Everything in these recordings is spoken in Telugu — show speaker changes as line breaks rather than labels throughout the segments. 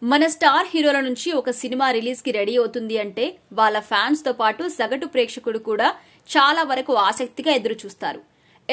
మన స్టార్ హీరోల నుంచి ఒక సినిమా రిలీజ్ కి రెడీ అవుతుంది అంటే వాళ్ళ ఫ్యాన్స్ తో పాటు సగటు ప్రేక్షకుడు కూడా చాలా వరకు ఆసక్తిగా ఎదురు చూస్తారు.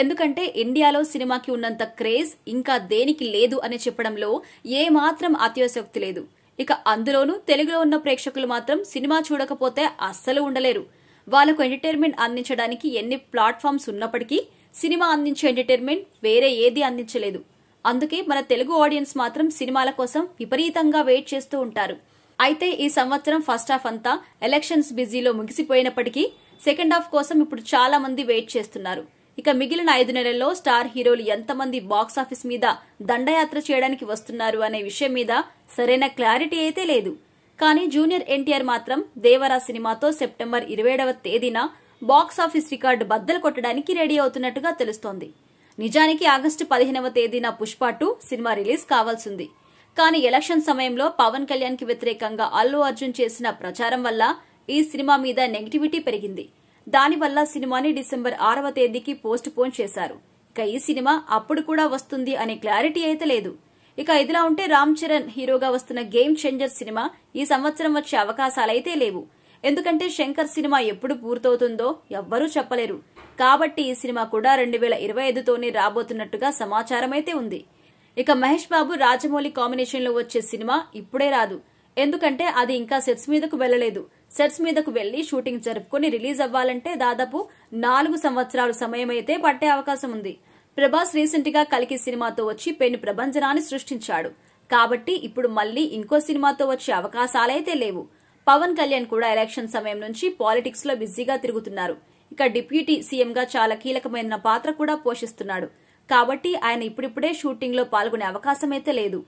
ఎందుకంటే ఇండియాలో సినిమాకి ఉన్నంత క్రేజ్ ఇంకా దేనికి లేదు అని చెప్పడంలో ఏ మాత్రం అతిశయోక్తి లేదు. ఇక అందులోనూ తెలుగులో ఉన్న ప్రేక్షకులు మాత్రం సినిమా చూడకపోతే అస్సలు ఉండలేరు. వాళ్లకు ఎంటర్టైన్మెంట్ అందించడానికి ఎన్ని ప్లాట్ఫామ్స్ ఉన్నప్పటికీ సినిమా అందించే ఎంటర్టైన్మెంట్ వేరే ఏది అందించలేదు. అందుకే మన తెలుగు ఆడియన్స్ మాత్రం సినిమాల కోసం విపరీతంగా వెయిట్ చేస్తూ ఉంటారు. అయితే ఈ సంవత్సరం ఫస్ట్ హాఫ్ అంతా ఎలక్షన్స్ బిజీలో ముగిసిపోయినప్పటికీ సెకండ్ హాఫ్ కోసం ఇప్పుడు చాలా మంది వెయిట్ చేస్తున్నారు. ఇక మిగిలిన 5 నెలల్లో స్టార్ హీరోలు ఎంతమంది బాక్సాఫీస్ మీద దండయాత్ర చేయడానికి వస్తున్నారు అనే విషయం మీద సరైన క్లారిటీ అయితే లేదు. కానీ జూనియర్ ఎన్టీఆర్ మాత్రం దేవరా సినిమాతో సెప్టెంబర్ 27వ తేదీన బాక్సాఫీస్ రికార్డు బద్దలు కొట్టడానికి రెడీ అవుతున్నట్టుగా తెలుస్తోంది. నిజానికి ఆగస్టు 15వ తేదీన పుష్ప 2 సినిమా రిలీజ్ కావాల్సింది. కానీ ఎలక్షన్ సమయంలో పవన్ కళ్యాణ్ కి వ్యతిరేకంగా అల్లు అర్జున్ చేసిన ప్రచారం వల్ల ఈ సినిమా మీద నెగటివిటీ పెరిగింది. దానివల్ల సినిమాని డిసెంబర్ 6వ తేదీకి పోస్ట్ పోన్ చేశారు. ఇక ఈ సినిమా అప్పుడు కూడా వస్తుంది అనే క్లారిటీ అయితే లేదు. ఇక ఇదిలా ఉంటే రామ్ చరణ్ హీరోగా వస్తున్న గేమ్ చేంజర్ సినిమా ఈ సంవత్సరం వచ్చే అవకాశాలైతే లేవు. ఎందుకంటే శంకర్ సినిమా ఎప్పుడు పూర్తవుతుందో ఎవ్వరూ చెప్పలేరు. కాబట్టి ఈ సినిమా కూడా 2025తోనే రాబోతున్నట్టుగా సమాచారం అయితే ఉంది. ఇక మహేష్ బాబు రాజమౌళి కాంబినేషన్ లో వచ్చే సినిమా ఇప్పుడే రాదు. ఎందుకంటే అది ఇంకా సెట్స్ మీదకు వెళ్లలేదు. సెట్స్ మీదకు వెళ్లి షూటింగ్ జరుపుకుని రిలీజ్ అవ్వాలంటే దాదాపు 4 సంవత్సరాలు సమయం అయితే పట్టే అవకాశం ఉంది. ప్రభాస్ రీసెంట్ గా కల్కి సినిమాతో వచ్చి పెను ప్రభంజనాన్ని సృష్టించాడు. కాబట్టి ఇప్పుడు మళ్లీ ఇంకో సినిమాతో వచ్చే అవకాశాలైతే లేవు. పవన్ కళ్యాణ్ కూడా ఎలక్షన్ సమయం నుంచి పాలిటిక్స్ లో బిజీగా తిరుగుతున్నారు. ఇక డిప్యూటీ సీఎం గా చాలా కీలకమైన పాత్ర కూడా పోషిస్తున్నాడు. కాబట్టి ఆయన ఇప్పుడిప్పుడే షూటింగ్ లో పాల్గొనే అవకాశం అయితే లేదు.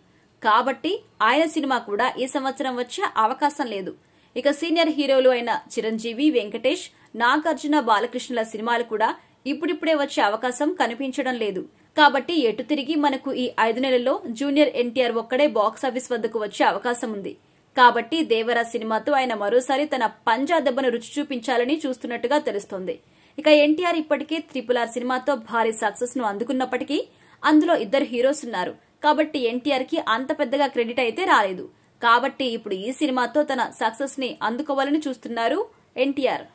కాబట్టి ఆయన సినిమా కూడా ఈ సంవత్సరం వచ్చే అవకాశం లేదు. ఇక సీనియర్ హీరోలు అయిన చిరంజీవి, వెంకటేష్, నాగార్జున, బాలకృష్ణుల సినిమాలు కూడా ఇప్పుడిప్పుడే వచ్చే అవకాశం కనిపించడం లేదు. కాబట్టి ఎటు తిరిగి మనకు ఈ 5 నెలల్లో జూనియర్ ఎన్టీఆర్ ఒక్కడే బాక్సాఫీస్ వద్దకు వచ్చే అవకాశం ఉంది. కాబట్టి దేవరా సినిమాతో ఆయన మరోసారి తన పంజా దెబ్బను రుచి చూపించాలని చూస్తున్నట్టుగా తెలుస్తోంది. ఇక ఎన్టీఆర్ ఇప్పటికే RRR సినిమాతో భారీ సక్సెస్ ను అందుకున్నప్పటికీ అందులో 2 హీరోస్ ఉన్నారు. కాబట్టి ఎన్టీఆర్ కి అంత పెద్దగా క్రెడిట్ అయితే రాలేదు. కాబట్టి ఇప్పుడు ఈ సినిమాతో తన సక్సెస్ ని అందుకోవాలని చూస్తున్నారు ఎన్టీఆర్.